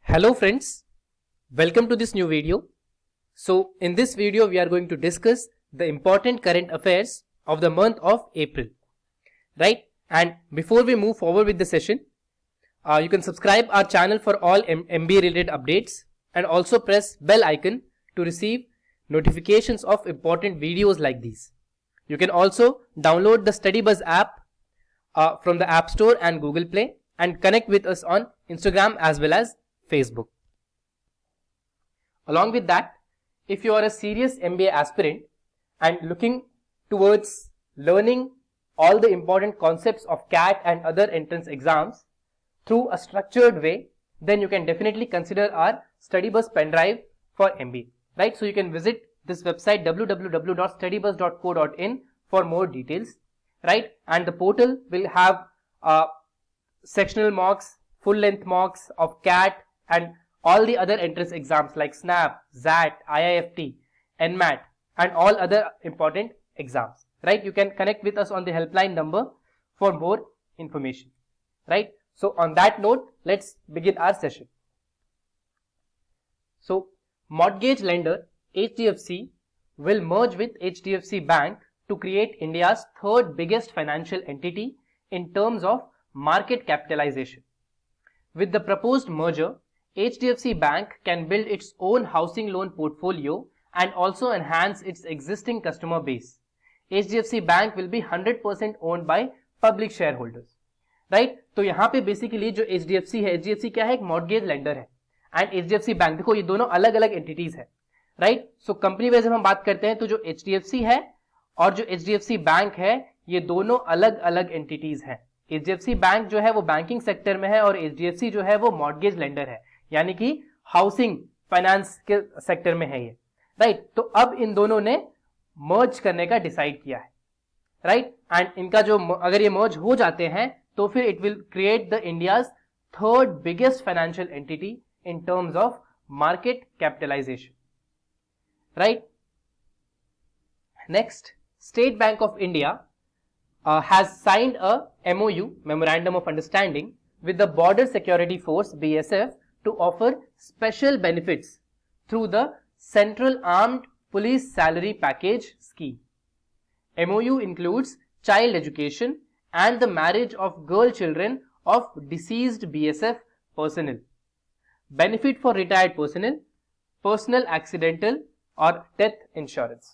Hello friends, welcome to this new video. So in this video we are going to discuss the important current affairs of the month of April, right? And before we move forward with the session, you can subscribe our channel for all MBA related updates and also press bell icon to receive notifications of important videos like these. You can also download the StudyBuzz app from the App Store and Google Play and connect with us on Instagram as well as Facebook. Along with that, if you are a serious MBA aspirant and looking towards learning all the important concepts of CAT and other entrance exams through a structured way, then you can definitely consider our StudyBuzz pen drive for MBA, right? So you can visit this website www.studybuzz.co.in for more details, right? And the portal will have sectional mocks, full length mocks of CAT and all the other entrance exams like SNAP, ZAT, IIFT, NMAT and all other important exams, right? You can connect with us on the helpline number for more information, right? So on that note, let's begin our session. So mortgage lender HDFC will merge with HDFC Bank to create India's third biggest financial entity in terms of market capitalization. With the proposed merger, HDFC Bank can build its own housing loan portfolio and also enhance its existing customer base. HDFC Bank will be 100% owned by public shareholders, right? तो यहाँ पे basically जो HDFC है, HDFC क्या है? एक mortgage lender है and HDFC bank, देखो ये दोनों अलग अलग एंटिटीज है, राइट? सो कंपनी वाइज हम बात करते हैं तो जो HDFC है और जो HDFC बैंक है ये दोनों अलग अलग एंटिटीज हैं. HDFC बैंक जो है वो बैंकिंग सेक्टर में है और HDFC जो है वो मॉर्गेज लेंडर है, यानी कि हाउसिंग फाइनेंस के सेक्टर में है ये, राइट? तो अब इन दोनों ने मर्ज करने का डिसाइड किया है, राइट? एंड इनका जो अगर ये मर्ज हो जाते हैं तो फिर it will create the India's third biggest financial entity in terms of market capitalisation, right? Next, state bank of India has signed a MOU, Memorandum of Understanding, with the Border Security Force BSF to offer special benefits through the Central Armed Police Salary Package scheme. MOU includes child education and the marriage of girl children of deceased BSF personnel, benefit for retired personnel, personal accidental और death insurance,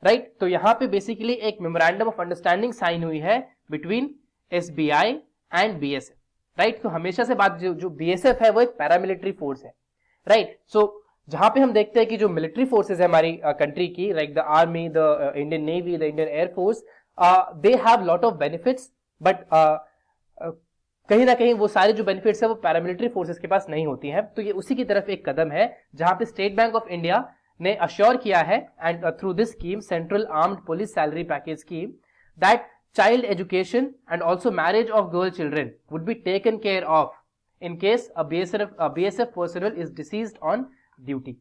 right? तो यहाँ पे basically एक memorandum of understanding sign हुई है between SBI and BSF, right? तो हमेशा से बात जो BSF है वो एक पैरामिलिट्री फोर्स है, राइट? सो जहां पे हम देखते हैं कि जो मिलिट्री फोर्सेस है हमारी कंट्री की, like the army, the Indian navy, the Indian air force, they have lot of benefits, but कहीं ना कहीं वो सारे जो बेनिफिट्स है वो पैरामिलिट्री फोर्सेस के पास नहीं होती हैं. तो ये उसी की तरफ एक कदम है जहां पे स्टेट बैंक ऑफ इंडिया ने अश्योर किया है and through this scheme, central armed police salary package scheme, that child education and also marriage of girl children would be taken care of in case a BSF personnel is deceased on duty,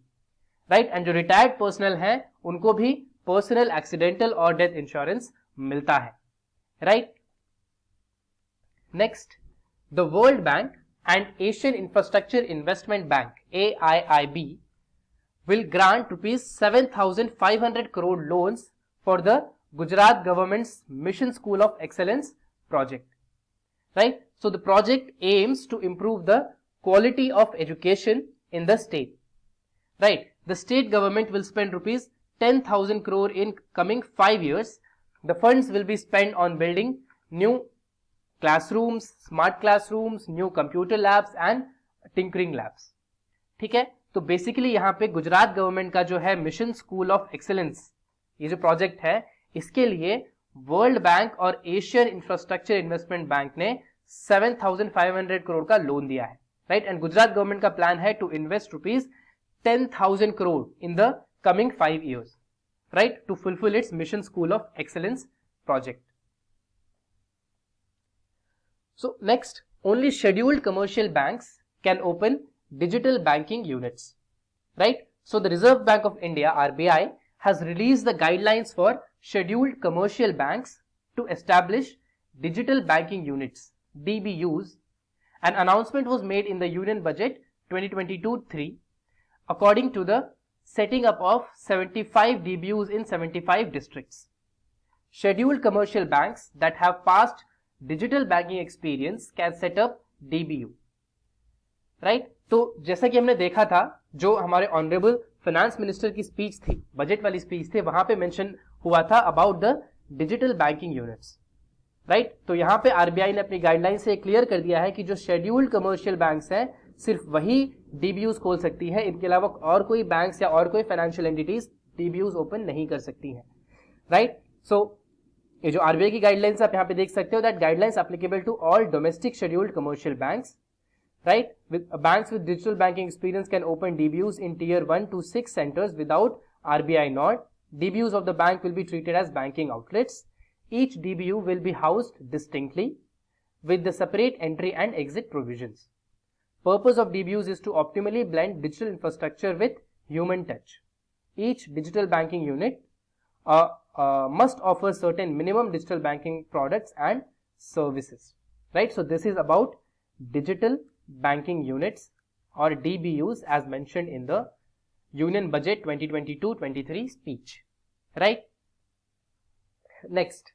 right? And जो retired personnel हैं उनको भी personal accidental और death insurance मिलता है, right? Next, the World Bank and Asian Infrastructure Investment Bank AIIB will grant rupees 7,500 crore loans for the Gujarat government's Mission School of Excellence project, right? So the project aims to improve the quality of education in the state, right? The state government will spend rupees 10,000 crore in coming 5 years. The funds will be spent on building new classrooms, smart classrooms, new computer labs and tinkering labs, ठीक है? तो basically यहाँ पे Gujarat government का जो है mission school of excellence, ये जो प्रोजेक्ट है, इसके लिए वर्ल्ड बैंक और एशियन इंफ्रास्ट्रक्चर इन्वेस्टमेंट बैंक ने 7,500 करोड़ का लोन दिया है, राइट? एंड गुजरात गवर्नमेंट का प्लान है to invest rupees 10,000 crore in the coming 5 years, right, to fulfil its mission school of excellence project. So next, only scheduled commercial banks can open digital banking units, right? So the Reserve Bank of India RBI has released the guidelines for scheduled commercial banks to establish digital banking units DBUs. An announcement was made in the Union Budget 2022-3 according to the setting up of 75 DBUs in 75 districts. Scheduled commercial banks that have past digital banking experience can set up DBU. Right तो जैसा कि हमने देखा था, जो हमारे honourable finance minister की speech थी, बजट वाली स्पीच थी, वहां पे मेंशन हुआ था about the digital banking units. Right तो यहां पे आरबीआई ने अपनी गाइडलाइन से क्लियर कर दिया है कि जो शेड्यूल्ड कमर्शियल बैंक्स हैं सिर्फ वही डीबीयूज खोल सकती है, इनके अलावा और कोई बैंक्स या और कोई फाइनेंशियल एंटिटीज डीबीयूज ओपन नहीं कर सकती हैं. राइट सो ये जो आरबीआई की गाइडलाइंस आप यहाँ पे देख सकते हो, that guidelines applicable to all domestic scheduled commercial banks. Right, banks with digital banking experience can open DBUs in tier 1 to 6 centers without RBI nod. DBUs of the bank will be treated as banking outlets. Each DBU will be housed distinctly with the separate entry and exit provisions. Purpose of DBUs is to optimally blend digital infrastructure with human touch. Each digital banking unit must offer certain minimum digital banking products and services. Right, so this is about digital banking units or DBUs as mentioned in the Union Budget 2022-23 speech. Right. Next,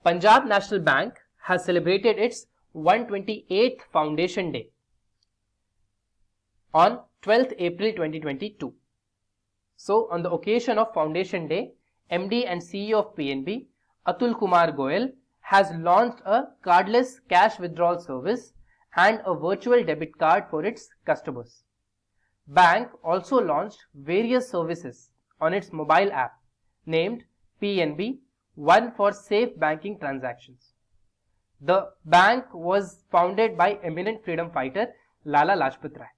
Punjab National Bank has celebrated its 128th Foundation Day on 12th April 2022. So, on the occasion of Foundation Day, MD and CEO of PNB, Atul Kumar Goyal, has launched a cardless cash withdrawal service and a virtual debit card for its customers. Bank also launched various services on its mobile app named PNB One for Safe Banking Transactions. The bank was founded by eminent freedom fighter Lala Lajpat Rai.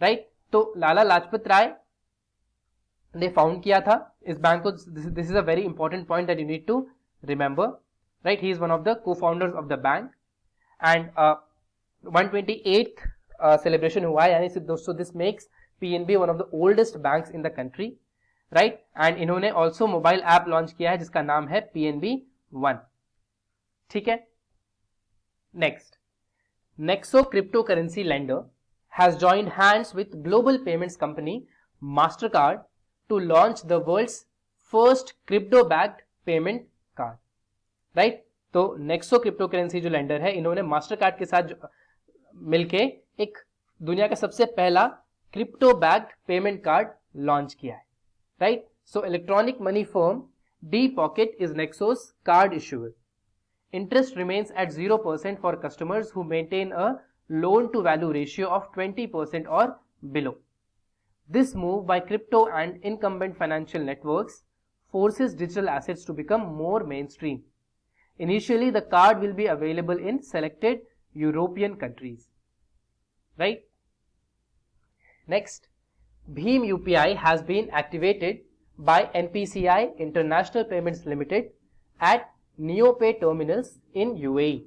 Right? तो लाला लाजपत राय ने found किया था इस bank को. This is a very important point that you need to remember. Right, he is one of the co-founders of the bank and 128th celebration हुआ है, यानी दोस्तों this makes PNB one of the oldest banks in the country. Right, and इन्होंने also mobile app launch किया है जिसका नाम है पीएनबी वन. ठीक है. Next, Nexo crypto currency lender has joined hands with global payments company Mastercard to launch the world's first crypto-backed payment card. Right? तो Nexo cryptocurrency जो lender है, इन्होंने Mastercard के साथ मिलके एक दुनिया का सबसे पहला crypto-backed payment card launch किया है. Right? So electronic money firm D-Pocket is Nexo's card issuer. Interest remains at 0% for customers who maintain a loan to value ratio of 20% or below. This move by crypto and incumbent financial networks forces digital assets to become more mainstream. Initially, the card will be available in selected European countries. Right? Next, Bheem UPI has been activated by NPCI International Payments Limited at NeoPay terminals in UAE.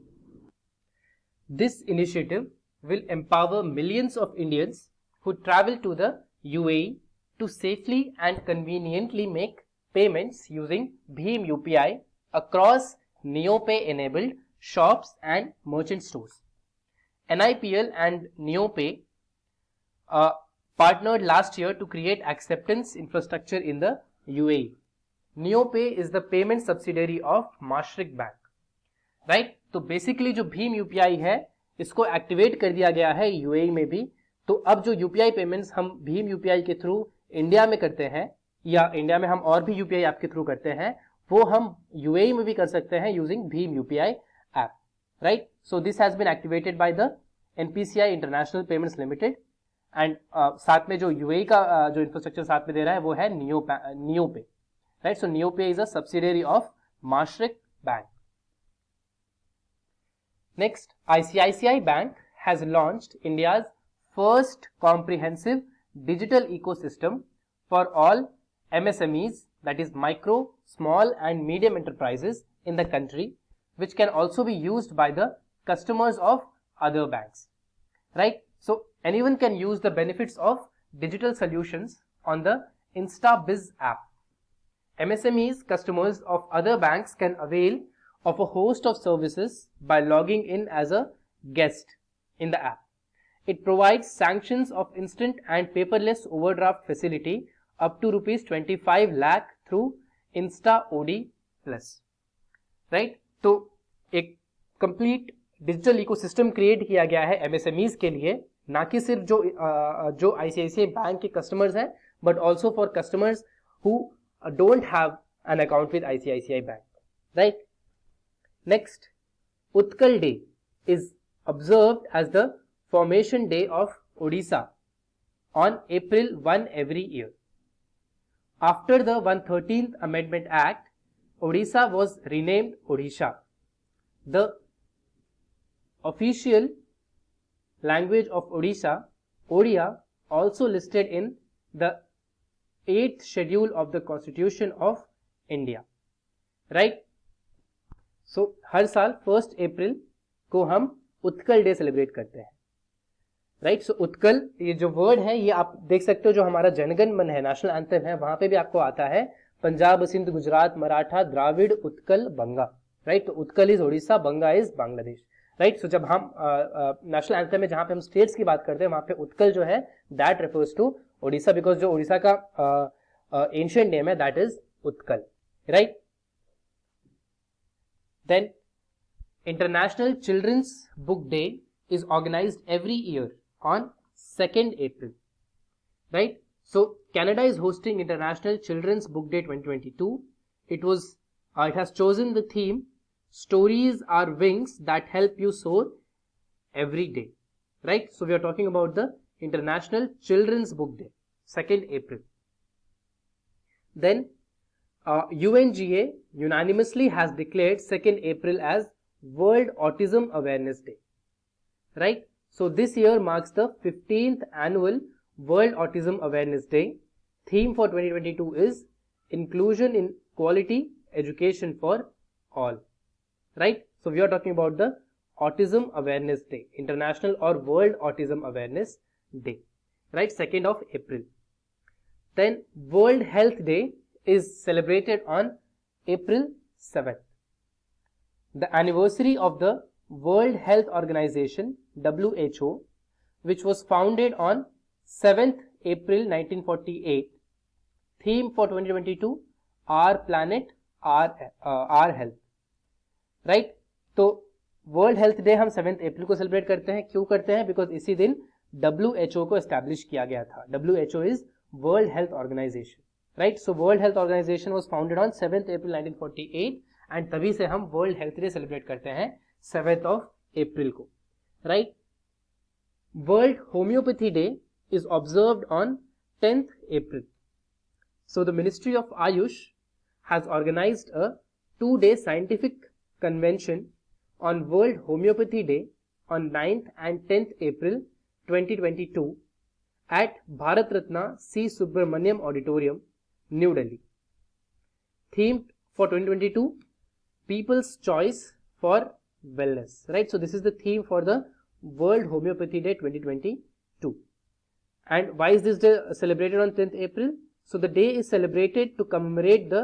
This initiative will empower millions of Indians who travel to the UAE to safely and conveniently make payments using Bheem UPI across NeoPay enabled shops and merchant stores. NIPL and NeoPay partnered last year to create acceptance infrastructure in the UAE. NeoPay is the payment subsidiary of Mashreq Bank. Right, तो basically जो Bhim UPI है इसको activate कर दिया गया है UAE में भी. तो अब जो यूपीआई पेमेंट्स हम भीम यूपीआई के थ्रू इंडिया में करते हैं या इंडिया में हम और भी यूपीआई ऐप के थ्रू करते हैं, वो हम यूएई में भी कर सकते हैं यूजिंग भीम UPI app. Right, so this has been activated by the NPCI international payments limited and साथ में जो यूएई का जो इंफ्रास्ट्रक्चर साथ में दे रहा है वो है Neopay. Right, so Neopay is a subsidiary of Mashreq bank. Next, ICICI Bank has launched India's first comprehensive digital ecosystem for all MSMEs, that is micro, small and medium enterprises in the country, which can also be used by the customers of other banks. Right? So, anyone can use the benefits of digital solutions on the InstaBiz app. MSMEs customers of other banks can avail of a host of services by logging in as a guest in the app. It provides sanctions of instant and paperless overdraft facility up to rupees 25 lakh through Insta OD Plus. Right, तो एक complete digital ecosystem create किया गया है MSMEs के लिए, ना कि सिर्फ जो आईसीआईसीआई बैंक के कस्टमर्स हैं, but also for customers who don't have an account with ICICI bank. Right. Next, Utkal day is observed as the formation day of Odisha on April 1 every year. After the 113th Amendment Act, Odisha was renamed Odisha. The official language of Odisha, Odia, also listed in the 8th schedule of the Constitution of India. Right? So, हर साल 1 अप्रैल को हम Utkal day celebrate करते हैं. Right. सो उत्कल, ये जो word है ये आप देख सकते हो, जो हमारा जनगण मन है, नेशनल एंथम है, वहां पे भी आपको आता है पंजाब, सिंध, गुजरात, मराठा, द्राविड़, उत्कल, बंगा. राइट. तो Utkala is Odisha, Banga is Bangladesh. Right. So जब हम नेशनल एंथम में जहां पे हम स्टेट्स की बात करते हैं, वहां पे उत्कल जो है that refers to Odisha, because जो ओडिशा का एंशिएंट नेम है that is Utkal. Right. Then International Children's Book Day is organized every year on 2nd April. Right? So Canada is hosting International Children's Book Day 2022. It has chosen the theme Stories Are Wings That Help You Soar Every Day. Right? So we are talking about the International Children's Book Day, 2nd April. Then UNGA unanimously has declared 2nd April as World Autism Awareness Day. Right? So this year marks the 15th annual World Autism Awareness Day. Theme for 2022 is Inclusion in Quality Education for All. Right? So we are talking about the Autism Awareness Day, International or World Autism Awareness Day. Right? 2nd of April. Then World Health Day is celebrated on April 7th. The anniversary of the World Health Organization, WHO, which was founded on 7th April 1948. Theme for 2022, Our Planet, Our Health. Right? तो World Health Day हम 7th April को celebrate करते हैं. क्यों करते हैं? Because इसी दिन WHO को एस्टैब्लिश किया गया था. WHO is World Health Organization. Right? So World Health Organization was founded on 7th April 1948. And तभी से हम वर्ल्ड हेल्थ डे सेलिब्रेट करते हैं 7th of April को. Right. World homeopathy day is observed on 10th April. So the ministry of AYUSH has organised a 2-day scientific convention on World Homeopathy Day on 9th and 10th April 2022 at Bharat Ratna C. Subramaniam Auditorium, New Delhi. Theme for 2022, People's Choice for Wellness. Right? So this is the theme for the World Homeopathy Day 2022. And why is this day celebrated on 10th April? So the day is celebrated to commemorate the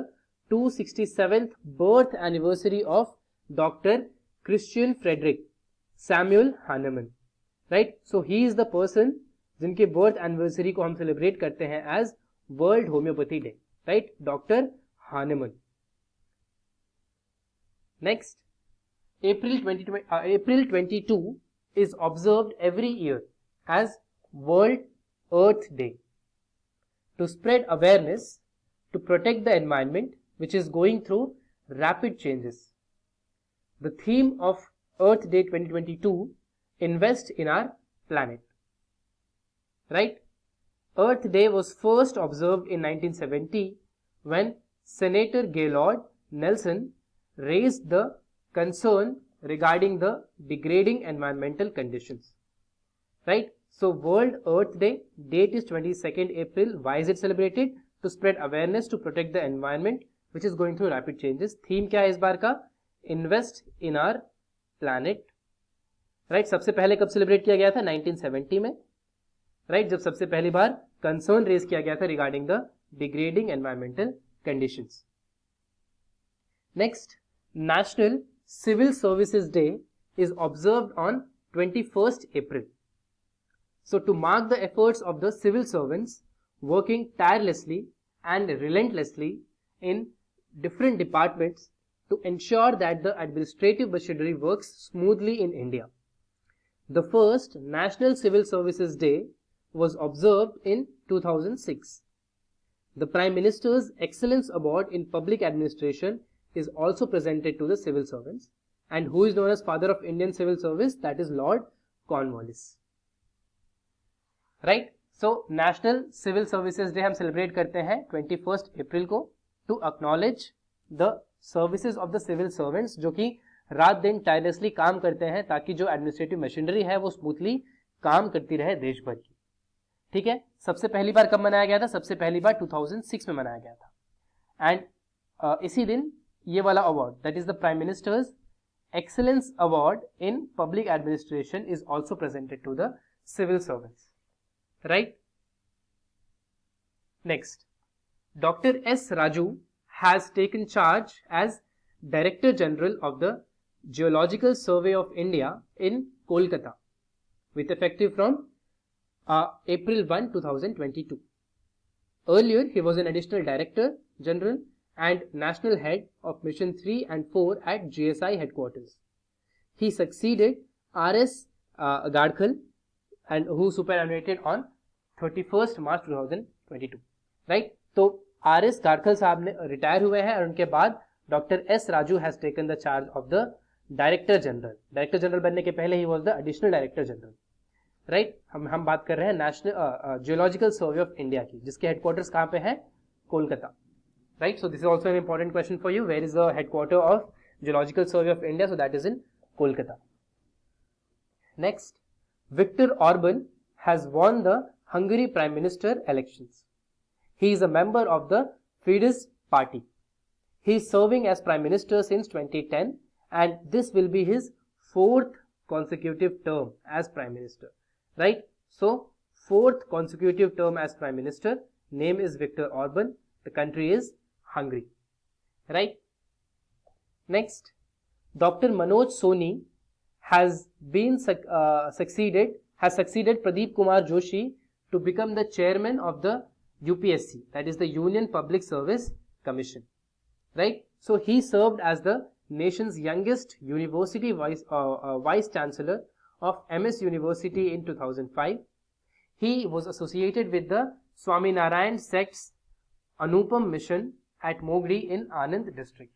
267th birth anniversary of Dr. Christian Frederick Samuel Hahnemann. Right? So he is the person जिनके birth anniversary को हम celebrate करते हैं as World Homeopathy Day. Right? Dr. Hahnemann. Next, April 22 is observed every year as World Earth Day to spread awareness to protect the environment, which is going through rapid changes. The theme of Earth Day 2022, Invest in Our Planet. Right? Earth Day was first observed in 1970 when Senator Gaylord Nelson raised the concern regarding the degrading environmental conditions. Right? So World Earth Day, date is 22nd April. Why is it celebrated? To spread awareness to protect the environment which is going through rapid changes. Theme क्या है इस बार का? Invest in our planet. Right? सबसे पहले कब celebrate किया गया था? 1970 में. Right? जब सबसे पहली बार कंसर्न रेज किया गया था regarding the degrading environmental conditions. Next, National Civil Services Day is observed on 21st April. So to mark the efforts of the civil servants working tirelessly and relentlessly in different departments to ensure that the administrative machinery works smoothly in India, the first National Civil Services Day was observed in 2006. The Prime Minister's Excellence Award in Public Administration is also presented to the civil servants. And who is known as Father of Indian Civil Service? That is Lord Cornwallis. Right? So National Civil Services Day हम celebrate करते हैं 21st April को to acknowledge the services of the civil servants जो कि रात दिन tirelessly काम करते हैं ताकि जो एडमिनिस्ट्रेटिव मशीनरी है वो स्मूथली काम करती रहे देश भर की. ठीक है. सबसे पहली बार कब मनाया गया था? सबसे पहली बार 2006 में मनाया गया था. एंड इसी दिन ये वाला award that is the prime minister's excellence award in public administration is also presented to the civil servants. Right. Next, doctor S Raju has taken charge as director general of the geological survey of India in Kolkata with effective from April 1, 2022. Earlier, he was an additional Director General and National Head of Mission 3 and 4 at GSI headquarters. He succeeded R.S. Gadkhal, and who superannuated on 31st March 2022. Right? तो R.S. Gadkhal साहब ने retire हुए हैं और उनके बाद doctor S Raju has taken the charge of the director general. Director general बनने के पहले ही was the additional director general. Right. हम बात कर रहे हैं national geological survey of India की, जिसके हेडक्वार्टर्स कहाँ पे है? Kolkata. Right. So this is also an important question for you. Where is the headquarter of geological survey of India? So that is in Kolkata. Next, Victor Orban has won the Hungary prime minister elections. He is a member of the Fidesz party. He is serving as prime minister since 2010 and this will be his fourth consecutive term as prime minister. Right? So, fourth consecutive term as prime minister. Name is Viktor Orban. The country is Hungary. Right? Next, Dr. Manoj Soni has been succeeded Pradeep Kumar Joshi to become the chairman of the UPSC, that is the Union Public Service Commission. Right? So he served as the nation's youngest university vice chancellor of MS University in 2005. He was associated with the Swaminarayan sect's Anupam mission at Mogri in Anand district.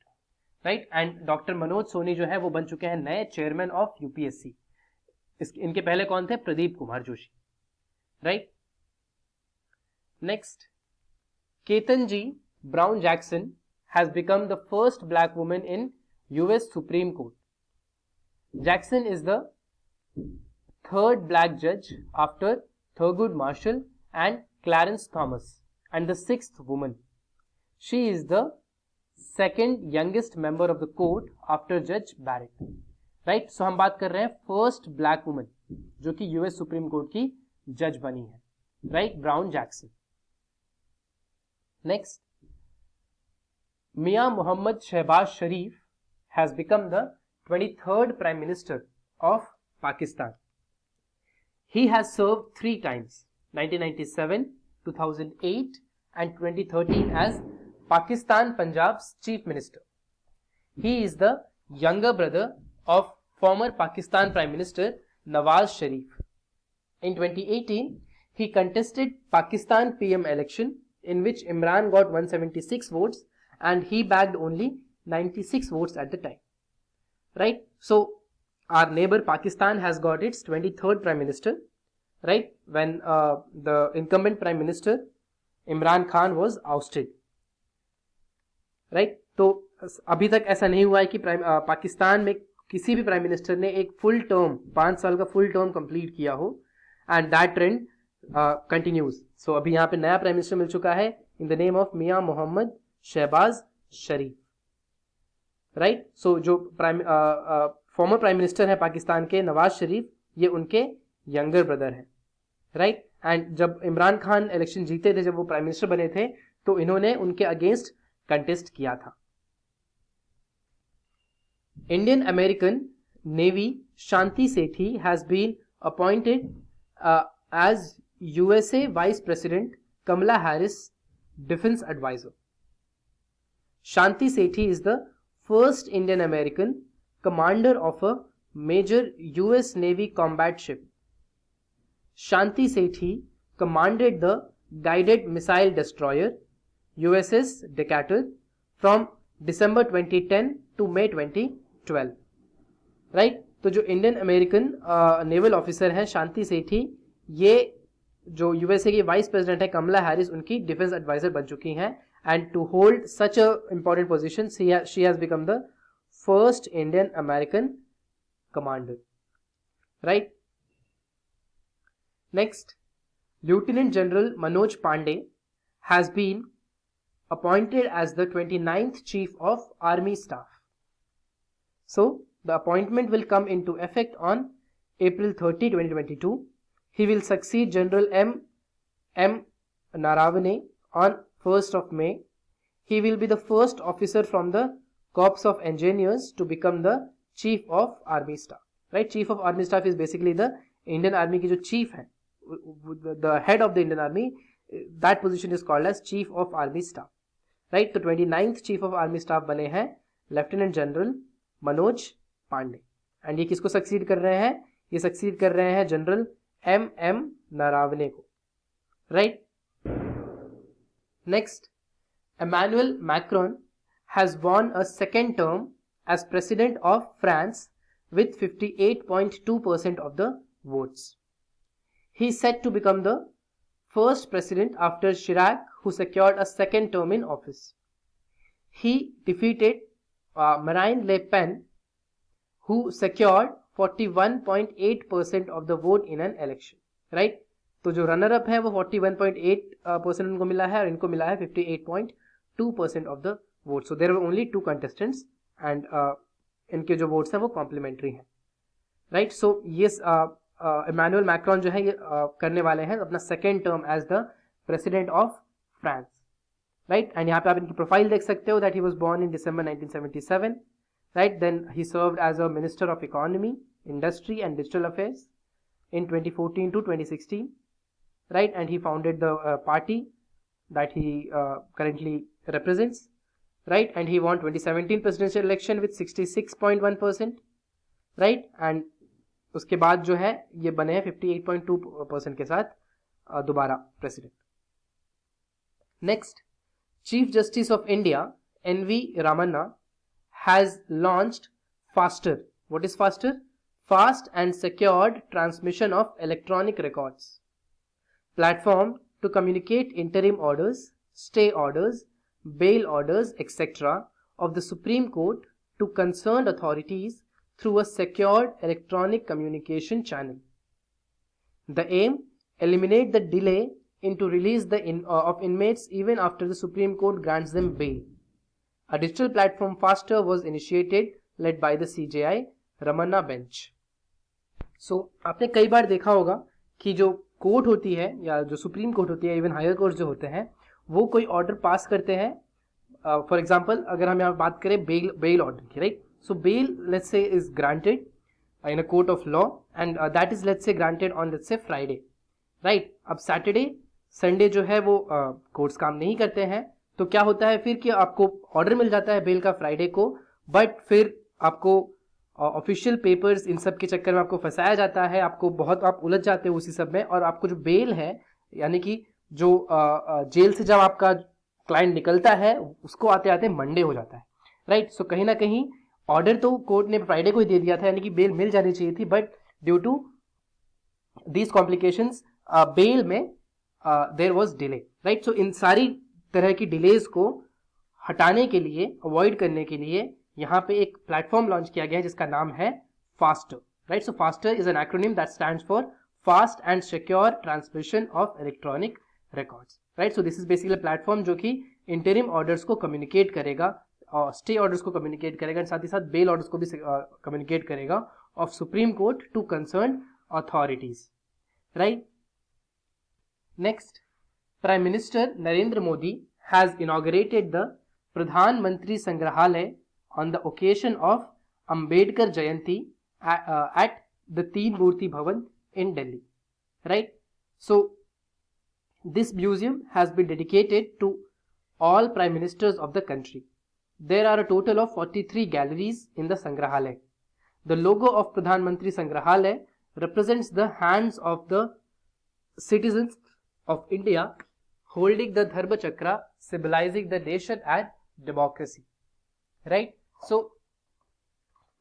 Right? And Dr. Manoj Soni जो है वो बन चुके हैं नए chairman of UPSC. इनके पहले कौन थे? Pradeep Kumar Joshi. Right. Next, Ketanji Brown Jackson has become the first black woman in US Supreme Court. Jackson is the third black judge after Thurgood Marshall and Clarence Thomas and the sixth woman. She is the second youngest member of the court after Judge Barrett. Right? So हम बात कर रहे हैं first black woman जो कि US Supreme Court की जज बनी है. Right? Brown Jackson. Next, Mia Mohammad Shehbaz Sharif has become the 23rd Prime Minister of Pakistan. He has served 3 times, 1997, 2008 and 2013 as Pakistan Punjab's Chief Minister. He is the younger brother of former Pakistan Prime Minister Nawaz Sharif. In 2018, he contested Pakistan PM election in which Imran got 176 votes and he bagged only 96 votes at the time. Right? So, our neighbor Pakistan has got its 23rd Prime Minister, right? When the incumbent Prime Minister Imran Khan was ousted. Right? तो अभी तक ऐसा नहीं हुआ है कि पाकिस्तान में किसी भी प्राइम मिनिस्टर ने एक फुल टर्म 5 साल का फुल टर्म कंप्लीट किया हो and that trend continues. So अभी यहाँ पे नया प्राइम मिनिस्टर मिल चुका है in the name of Mian Mohammad Shahbaz Sharif. Right. So जो फॉर्मर प्राइम मिनिस्टर है पाकिस्तान के नवाज शरीफ, ये उनके यंगर ब्रदर हैं. राइट. एंड जब इमरान खान इलेक्शन जीते थे, जब वो प्राइम मिनिस्टर बने थे, तो इन्होंने उनके अगेंस्ट कंटेस्ट किया था. Indian American Navy Shanti Sethi has been appointed as USA Vice President Kamala Harris Defense Advisor. Shanti Sethi is the first Indian American commander of a major US Navy combat ship. Shanti Sethi commanded the guided missile destroyer USS Decatur from December 2010 to May 2012. Right, तो जो Indian American naval officer है शांति सेठी, ये जो USA की vice president है Kamala Harris, उनकी defence adviser बन चुकी हैं. And to hold such a important position she has become the first Indian American commander. Right. Next, Lieutenant General Manoj Pandey has been appointed as the 29th Chief of Army Staff. So, the appointment will come into effect on April 30, 2022. He will succeed General M. Naravane on 1st of May. He will be the first officer from the Corps of Engineers to become the Chief of Army Staff. Right? Chief of Army Staff is basically the Indian Army की जो chief है, the head of the Indian Army, that position is called as Chief of Army Staff. Right? तो 29th Chief of Army Staff बने हैं Lieutenant General Manoj Pandey. And ये किसको succeed कर रहे हैं? ये सक्सीड कर रहे हैं जनरल M. नारावने को. Right. Next, Emmanuel Macron has won a second term as President of France with 58.2% of the votes. He is set to become the first president after Chirac, who secured a second term in office. He defeated Marine Le Pen, who secured 41.8% of the vote in an election. Right? तो जो runner up है वो 41.8% उनको मिला है और इनको मिला है 58.2% of the vote. So there were only two contestants and इनके जो votes हैं वो complementary हैं. Right? So yes, Emmanuel Macron जो है ये करने वाले हैं अपना second term as the president of France. Right. And यहाँ पे आप इनकी प्रोफाइल देख सकते हो that he was born in December 1977. Right. Then he served as a minister of economy, industry and digital affairs in 2014 to 2016. Right. And he founded the party that he currently represents. Right. And he won 2017 presidential election with 66.1%. Right. And उसके बाद जो है ये बने हैं 58.2% के साथ दोबारा president. Next, chief justice of India NV Ramana has launched FASTER. What is FASTER? Fast and Secured Transmission of Electronic Records. Platform to communicate interim orders, stay orders, bail orders, etc. of the Supreme Court to concerned authorities through a secured electronic communication channel. The aim, eliminate the delay into release of inmates even after the Supreme Court grants them bail. A digital platform FASTER was initiated led by the CJI Ramana bench. So आपने कई बार देखा होगा कि जो court होती है या जो सुप्रीम कोर्ट होती है, इवन हायर कोर्ट जो होते हैं, वो कोई ऑर्डर पास करते हैं. फॉर एग्जाम्पल अगर हम यहाँ बात करें बेल ऑर्डर की, right. So bail, let's say, is granted in a court of law and that is, let's say, granted on, let's say, Friday. Right? अब Saturday, Sunday जो है वो कोर्ट्स काम नहीं करते हैं, तो क्या होता है फिर कि आपको ऑर्डर मिल जाता है बेल का फ्राइडे को, बट फिर आपको ऑफिशियल पेपर्स इन सब के चक्कर में आपको फंसाया जाता है, आपको बहुत आप उलझ जाते हो उसी सब में, और आपको जो बेल है यानी कि जो जेल से जब आपका क्लाइंट निकलता है उसको आते आते मंडे हो जाता है. राइट. सो कहीं ना कहीं ऑर्डर तो कोर्ट ने फ्राइडे को ही दे दिया था, यानी कि बेल मिल जानी चाहिए थी, but due to these complications bail में there was delay. Right. So इन सारी तरह की डिलेज को हटाने के लिए, अवॉइड करने के लिए यहाँ पे एक प्लेटफॉर्म लॉन्च किया गया है जिसका नाम है faster. Right. So faster is an acronym that stands for fast and secure transmission of electronic records. Right. So this is basically platform जो कि इंटरिम ऑर्डर्स को कम्युनिकेट करेगा और स्टे ऑर्डर्स को कम्युनिकेट करेगा, साथ ही साथ बेल ऑर्डर्स को भी कम्युनिकेट करेगा of supreme court to concern authorities. Right. Next, prime minister Narendra Modi has inaugurated the Pradhanmantri Sangrahalaya on the occasion of Ambedkar Jayanti at the Teen Murti Bhavan in Delhi. Right. So this museum has been dedicated to all prime ministers of the country. There are a total of 43 galleries in the Sangrahalaya. The logo of Pradhan Mantri Sangrahalaya represents the hands of the citizens of India holding the Dharma Chakra, symbolizing the nation and democracy. Right? So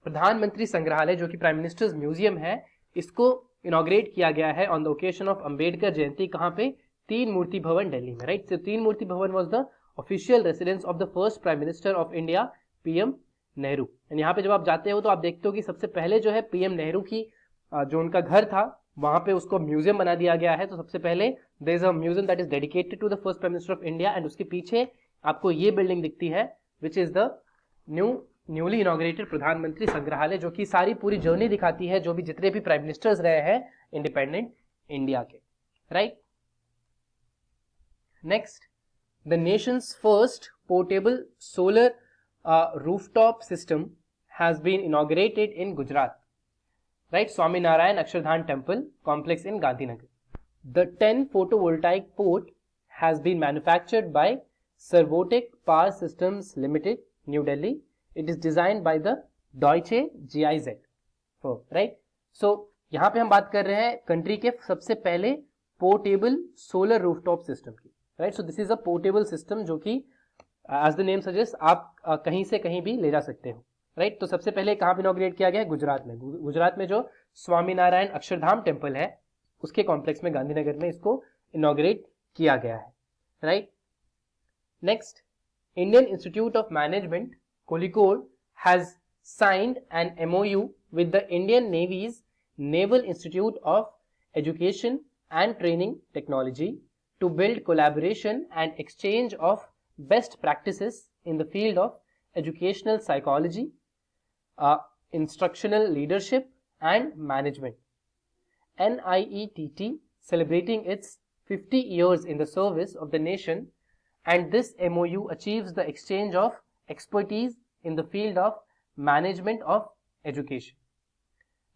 प्रधानमंत्री संग्रहालय जो कि prime ministers museum है, इसको inaugurate किया गया है on the occasion of Ambedkar Jayanti. कहां पे? तीन मूर्ति भवन दिल्ली में. राइट. सो तीन मूर्ति भवन was the official residence of the first prime minister of India, PM Nehru. And यहाँ पे जब आप जाते हो तो आप देखते हो कि सबसे पहले जो है पीएम नेहरू की जो उनका घर था वहां पे उसको म्यूजियम बना दिया गया है. तो सबसे पहले there is a museum that is dedicated to the first prime minister of India, and उसके पीछे आपको ये बिल्डिंग दिखती है which is the newly inaugurated प्रधानमंत्री संग्रहालय, जो कि सारी पूरी जर्नी दिखाती है जो भी जितने भी प्राइम मिनिस्टर्स रहे हैं इंडिपेंडेंट इंडिया के. Right. Next, the nation's first portable solar rooftop system has been inaugurated in Gujarat. Right. Swami Narayan Akshardham temple complex in Gandhinagar. The 10 photovoltaic port has been manufactured by Servotek Power Systems Limited, New Delhi. It is designed by the Deutsche GIZ firm. Right. So यहाँ पे हम बात कर रहे हैं country के सबसे पहले पोर्टेबल सोलर रूफटॉप सिस्टम की. Right. So this is a portable system जो कि एज द नेम सजेस्ट आप कहीं से कहीं भी ले जा सकते हो. राइट. तो सबसे पहले कहाँ पे इनॉग्रेट किया गया है? गुजरात में. गुजरात में जो स्वामी नारायण अक्षरधाम टेम्पल है उसके कॉम्प्लेक्स में गांधीनगर में इसको इनॉग्रेट किया गया है. Right. Next, Indian institute of management Kozhikode has signed an MOU with the Indian Navy's Naval Institute of Education and Training Technology to build collaboration and exchange of best practices in the field of educational psychology, instructional leadership and management. NIETT celebrating its 50 years in the service of the nation, and this MOU achieves the exchange of expertise in the field of management of education.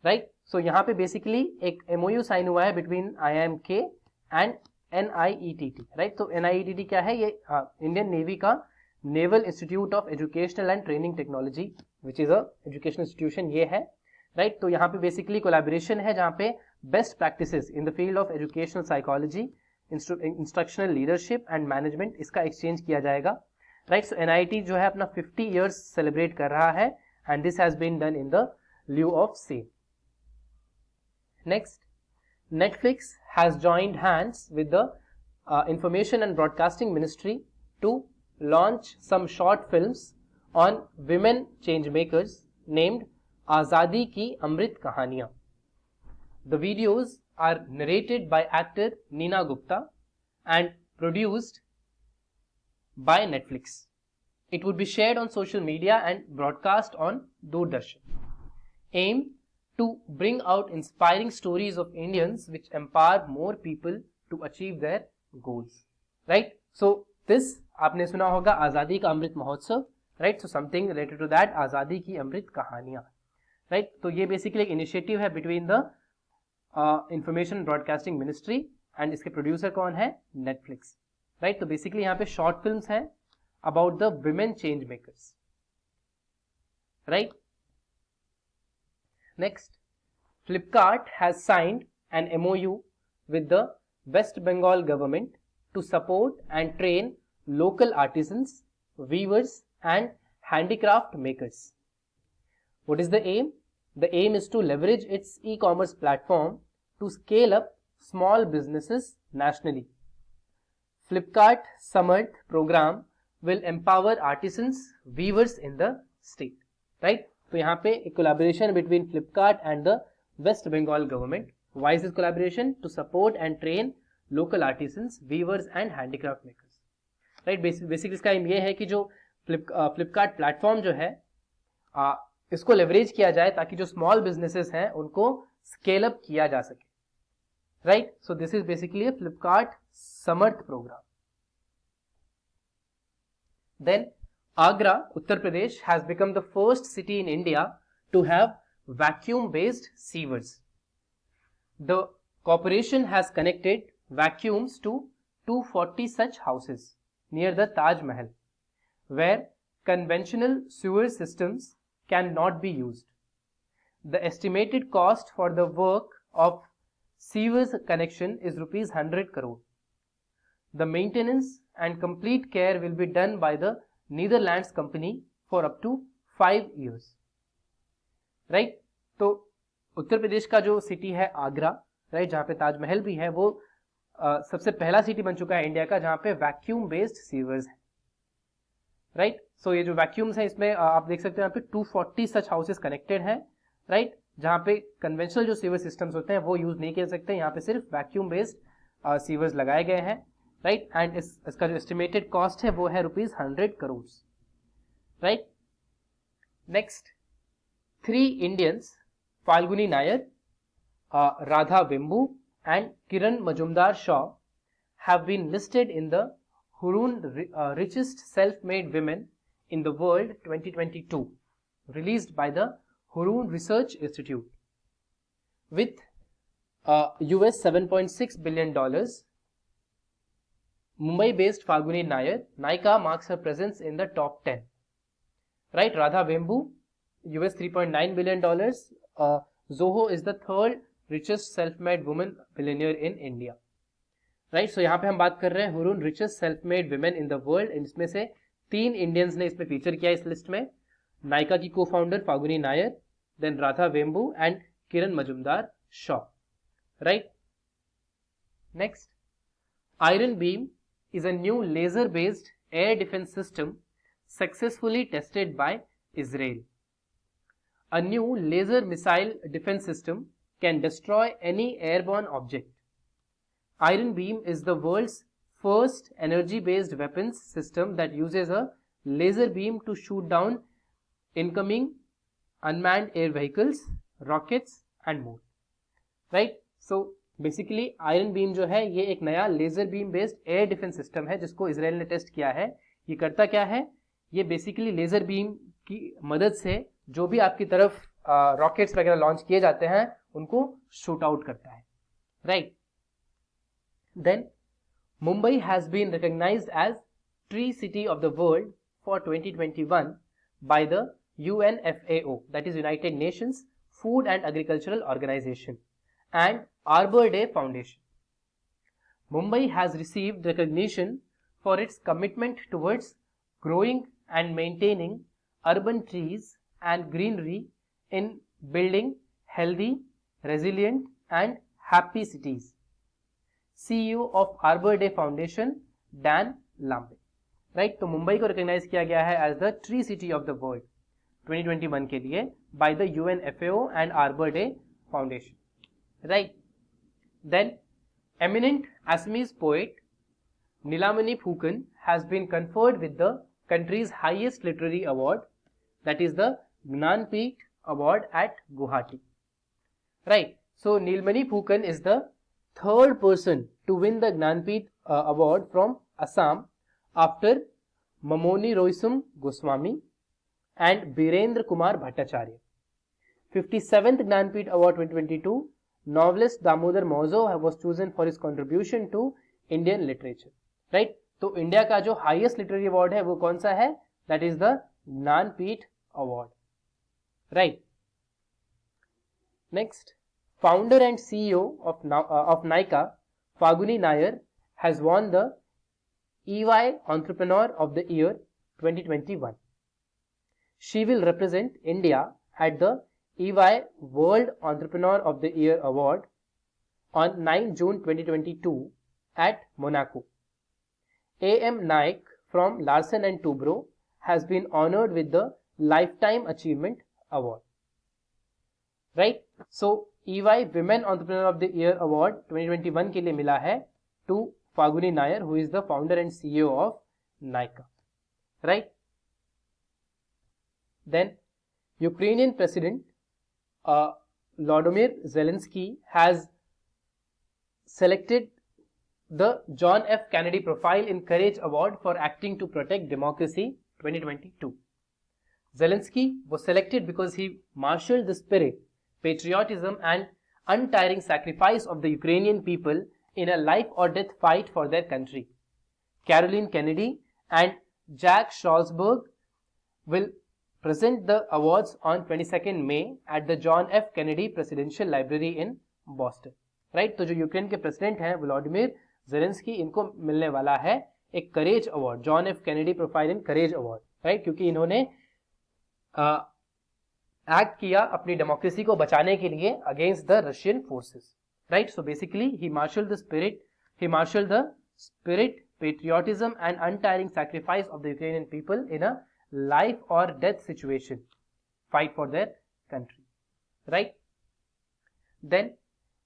Right. So यहाँ पे basically एक MOU sign हुआ है between IIMK and NIETT. Right. तो NIETT क्या है? ये Indian navy का naval institute of educational and training technology which is a educational institution ये है. राइट. तो यहाँ पे बेसिकली कोलैबोरेशन है जहाँ पे best practices in the field of educational psychology, instructional leadership and management, इसका एक्सचेंज किया जाएगा. राइट. सो NIT जो है अपना 50 इयर्स सेलिब्रेट कर रहा है and this has been done in the lieu of same. Next, Netflix has joined hands with the Information and Broadcasting Ministry to launch some short films on women change makers named Azadi Ki Amrit Kahaniyan. The videos are narrated by actor Neena Gupta and produced by Netflix. It would be shared on social media and broadcast on Doordarshan. Aim to bring out inspiring stories of Indians which empower more people to achieve their goals. Right. So this आपने सुना होगा आज़ादी ka Amrit Mahotsav. Right. So something related to that, Azadi ki अमृत कहानियां. Right. तो ये basically एक initiative है between the information broadcasting ministry and इसके प्रोड्यूसर कौन है? नेटफ्लिक्स. राइट. तो बेसिकली यहाँ पे शॉर्ट फिल्म्स हैं about the women change makers. Right. Next, Flipkart has signed an MOU with the West Bengal government to support and train local artisans, weavers and handicraft makers. What is the aim? The aim is to leverage its e-commerce platform to scale up small businesses nationally. Flipkart Samarth program will empower artisans, weavers in the state. Right? तो यहाँ पे एक collaboration between Flipkart and the West Bengal government. Why is this collaboration? To support and train local artisans, weavers and handicraft makers. Right. Basically इसका M ये है कि जो Flipkart platform जो है इसको लेवरेज किया जाए ताकि जो स्मॉल बिजनेसेस हैं उनको स्केल अप किया जा सके. Right. So this is basically a Flipkart Samarth program. Then Agra, Uttar Pradesh has become the first city in India to have vacuum based sewers. The corporation has connected vacuums to 240 such houses near the Taj Mahal, where conventional sewer systems cannot be used. The estimated cost for the work of sewers connection is rupees 100 crore. The maintenance and complete care will be done by the Netherlands company for up to 5 years. Right, तो उत्तर प्रदेश का जो city है Agra, right, जहां पे ताजमहल भी है, वो सबसे पहला सिटी बन चुका है इंडिया का जहां पे वैक्यूम बेस्ड सीवर्स है. राइट, सो ये जो वैक्यूम्स है इसमें आप देख सकते हैं यहाँ पे 240 सच हाउसेस कनेक्टेड है. राइट, जहां पे कन्वेंशनल जो सीवर सिस्टम्स होते हैं वो यूज नहीं कर सकते, यहाँ पे सिर्फ वैक्यूम बेस्ड सीवर्स लगाए गए हैं. राइट, एंड इसका जो एस्टिमेटेड कॉस्ट है वो है rupees 100 crore. Right, next, 3 Indians, Falguni Nayar, Radha Vembu and Kiran Majumdar-Shaw have been listed in the Hurun Richest Self-Made Women in the World 2022, released by the Hurun Research Institute. With US $7.6 billion, Mumbai-based Falguni Nayar, Nykaa marks her presence in the top 10. Right, Radha Vembu, US $3.9 billion. Zoho is the third richest self-made woman billionaire in India. Right, so यहाँ पे हम बात कर रहे हैं Hurun richest self-made women in the world. इसमें से 3 Indians ने इसमें फीचर किया इस लिस्ट में. नायका की को founder Falguni Nayar, then Radha Vembu and Kiran Mazumdar Shaw. Right, next, iron beam is a new laser-based air defense system successfully tested by Israel. A new laser missile defense system can destroy any airborne object. Iron Beam is the world's first energy-based weapons system that uses a laser beam to shoot down incoming unmanned air vehicles, rockets and more. Right? So basically iron beam जो है ये एक नया laser beam based air defence system है जिसको Israel ने test किया है. ये करता क्या है, ये बेसिकली लेजर बीम की मदद से जो भी आपकी तरफ रॉकेट्स वगैरह लॉन्च किए जाते हैं उनको शूट आउट करता है. Right, then Mumbai has been recognised as tree city of the world for 2021 by the UNFAO, that is United Nations Food and Agricultural Organization, and Arbor Day Foundation. Mumbai has received recognition for its commitment towards growing and maintaining urban trees and greenery in building healthy, resilient and happy cities. CEO of Arbor Day Foundation, Dan Lambe. Right, तो मुंबई को recognise किया गया है as the tree city of the world 2021 के लिए by the UNFAO and Arbor Day Foundation. Right. Then, eminent Assamese poet Nilamani Phukan has been conferred with the country's highest literary award, that is the Gnanpith Award at Guwahati. Right. So, Nilamani Phukan is the third person to win the Gnanpith Award from Assam after Mamoni Roysum Goswami and Birendra Kumar Bhattacharya. 57th Gnanpith Award 2022. Novelist Damodar Mauzo was chosen for his contribution to Indian literature. Right? तो India का जो highest literary award है वो कौन सा है? That is the Jnanpith award. Right, next, founder and CEO of Nykaa, Falguni Nayar, has won the EY Entrepreneur of the Year 2021. She will represent India at the EY World Entrepreneur of the Year Award on 9 June 2022 at Monaco. A.M. Naik from Larsen & Toubro has been honored with the Lifetime Achievement Award. Right? So, EY Women Entrepreneur of the Year Award 2021 के लिए मिला है to Falguni Nayar, who is the founder and CEO of Nykaa. Right? Then, Ukrainian President Volodymyr Zelensky has selected the John F. Kennedy Profile in Courage Award for acting to protect democracy 2022. Zelensky was selected because he marshaled the spirit, patriotism and untiring sacrifice of the Ukrainian people in a life or death fight for their country. Caroline Kennedy and Jack Schlossberg will present the awards on 22nd May at the John F. Kennedy Presidential Library in Boston. Right, तो जो Ukraine के president हैं Vladimir Zelensky, इनको मिलने वाला है एक courage award, John F Kennedy profile in courage award, right, क्योंकि इन्होंने एक्ट किया अपनी डेमोक्रेसी को बचाने के लिए against the Russian forces, right. So basically he marshal the spirit, patriotism and untiring sacrifice of the Ukrainian people in a life or death situation, fight for their country, right. Then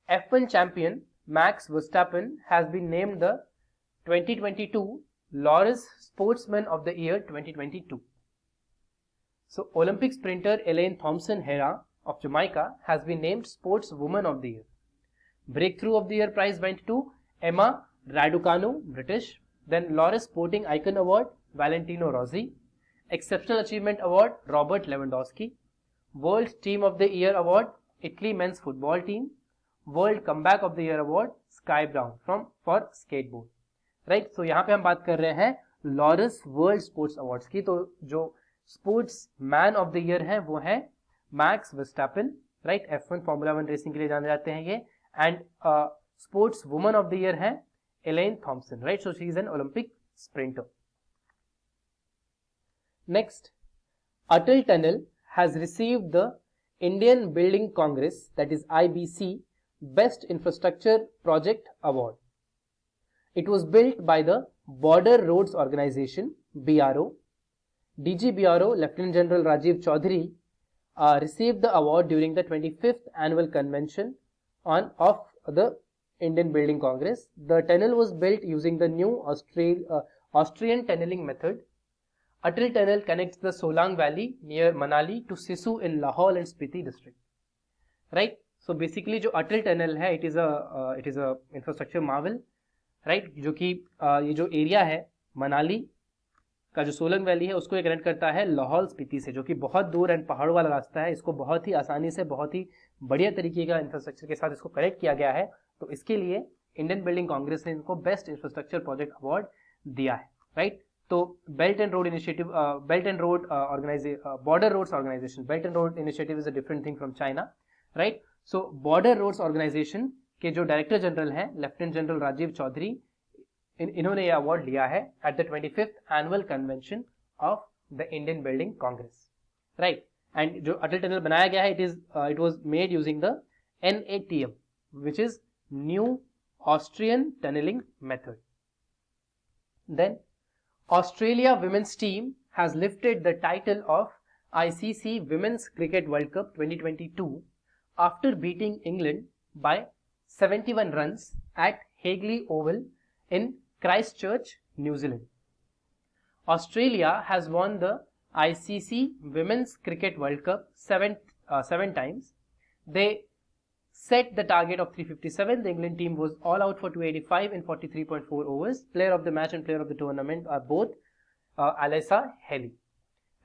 F1 champion Max Verstappen has been named the 2022 Laureus Sportsman of the Year 2022. So Olympic sprinter Elaine Thompson-Herah of Jamaica has been named Sportswoman of the Year. Breakthrough of the Year prize went to Emma Raducanu, British. Then Laureus Sporting Icon Award, Valentino Rossi. Exceptional Achievement Award, Robert Lewandowski. World Team of the Year Award, Italy Men's Football Team. World Comeback of the Year Award, Sky Brown for skateboard. Right, so यहाँ पे हम बात कर रहे हैं Laureus World Sports Awards की. तो जो sportsman of the year है वो है Max Verstappen, right, F1 formula 1 racing के लिए जाने जाते हैं ये. And sportswoman of the year है Elaine Thompson, right. So she is an Olympic sprinter. Next, Atal tunnel has received the Indian building congress, that is IBC, best infrastructure project award. It was built by the Border Roads Organization, BRO. DG BRO, Lieutenant General Rajiv Chaudhary, received the award during the 25th annual convention of the Indian Building Congress. The tunnel was built using the new Austrian tunneling method. Atal Tunnel connects the Solang Valley near Manali to Sisu in Lahaul and Spiti district. Right? So basically जो Atal Tunnel है, it is a infrastructure marvel. Right, जो कि ये जो area है मनाली का जो Solang valley है उसको ये कनेक्ट करता है लाहौल स्पीति से, जो कि बहुत दूर एंड पहाड़ों वाला रास्ता है. इसको बहुत ही आसानी से, बहुत ही बढ़िया तरीके का इंफ्रास्ट्रक्चर के साथ इसको कनेक्ट किया गया है. तो इसके लिए इंडियन बिल्डिंग कांग्रेस ने इनको बेस्ट इंफ्रास्ट्रक्चर प्रोजेक्ट अवार्ड दिया है, राइट. तो belt and road initiative, border roads organisation, belt and road initiative is a different thing from China, right. So border roads organisation के जो डायरेक्टर जनरल हैं लेफ्टिनेंट जनरल राजीव चौधरी, इन्होंने ये अवार्ड लिया है at the 25th annual convention of the Indian building congress, right. And जो Atal tunnel बनाया गया है, it was made using the NATM, which is New Austrian Tunneling Method. Then Australia women's team has lifted the title of ICC Women's Cricket World Cup 2022 after beating England by 71 runs at Hagley Oval in Christchurch, New Zealand. Australia has won the ICC Women's Cricket World Cup seven times. They set the target of 357. The England team was all out for 285 in 43.4 overs. Player of the match and player of the tournament are both Alyssa Healy.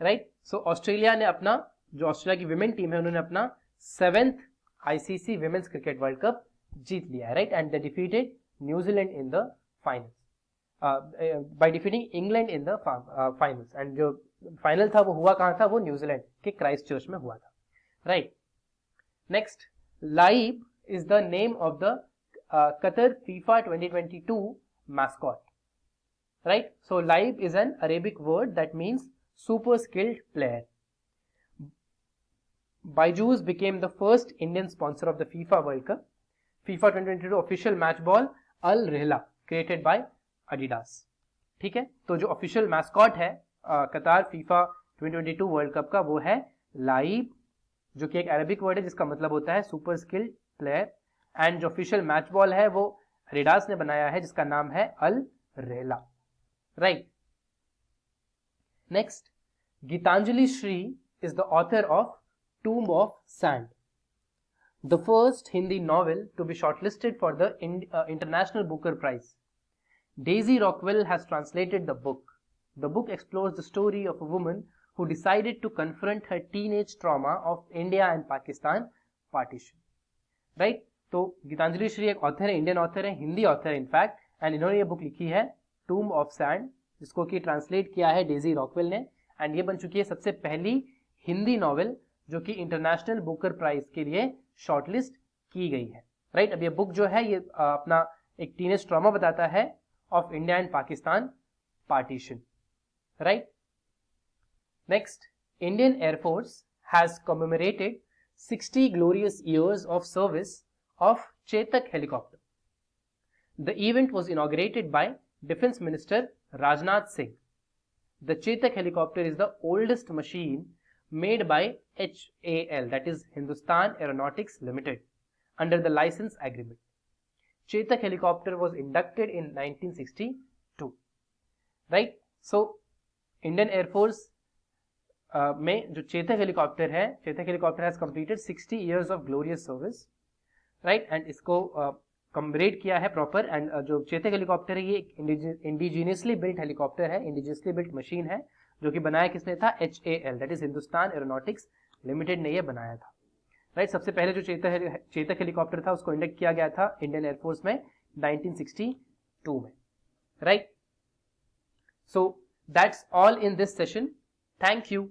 Right? So Australia ने अपना, जो Australia की women team है, उन्होंने अपना 7th ICC Women's Cricket World Cup जीत लिया है, right. And they defeated New Zealand in the finals by defeating England in the finals. And जो फाइनल था वो हुआ कहाँ था? वो न्यूजीलैंड के क्राइस्ट चर्च में हुआ था, राइट. नेक्स्ट, लाइब is the name of the Qatar FIFA 2022 mascot, right. So लाइब is an Arabic word that means super skilled player. Byju's became the first Indian sponsor of the FIFA World Cup. FIFA 2022 official match ball Al Rihla created bye Adidas, ठीक है. तो जो official mascot है कतार FIFA 2022 world cup का, वो है लाइब, जो कि एक अरबिक वर्ड है जिसका मतलब होता है सुपर स्किल्ड प्लेयर. एंड जो ऑफिशियल मैच बॉल है वो एडिडास ने बनाया है, जिसका नाम है Al Rihla, right. Next, Geetanjali Shree is the author of tomb of sand, the first Hindi novel to be shortlisted for the International Booker Prize. Daisy Rockwell has translated the book. The book explores the story of a woman who decided to confront her teenage trauma of India and Pakistan partition. Right? तो गीतांजलि श्री एक author है, Indian author है, Hindi author है in fact, and इन्होंने ये book लिखी है टूम of sand, जिसको कि ट्रांसलेट किया है डेजी रॉकवेल ने, एंड ये बन चुकी है सबसे पहली हिंदी नॉवेल जो कि इंटरनेशनल बुकर प्राइज के लिए शॉर्टलिस्ट की गई है, राइट। अब ये बुक जो है ये अपना एक टीनेज ट्रॉमा बताता है of India and Pakistan partition, right. Next, Indian air force has commemorated 60 glorious years of service of Chetak helicopter. The event was inaugurated by Defense Minister Rajnath Singh. The Chetak helicopter is the oldest machine made by HAL, that is Hindustan Aeronautics Limited, under the license agreement. Chetak helicopter was inducted in 1962, right? So, Indian Air Force में जो Chetak helicopter है, Chetak helicopter has completed 60 years of glorious service, right, and इसको commemorate किया है proper. And जो Chetak helicopter है ये एक इंडिजीनियसली बिल्ट हेलीकॉप्टर है, इंडिजीनियसली बिल्ट मशीन है, जो कि बनाया किसने था? HAL, that is Hindustan aeronautics limited ने ये बनाया था, राइट। सबसे पहले जो चेतक हेलीकॉप्टर था उसको इंडक्ट किया गया था इंडियन एयरफोर्स में 1962 में, right. So that's all in this session, thank you.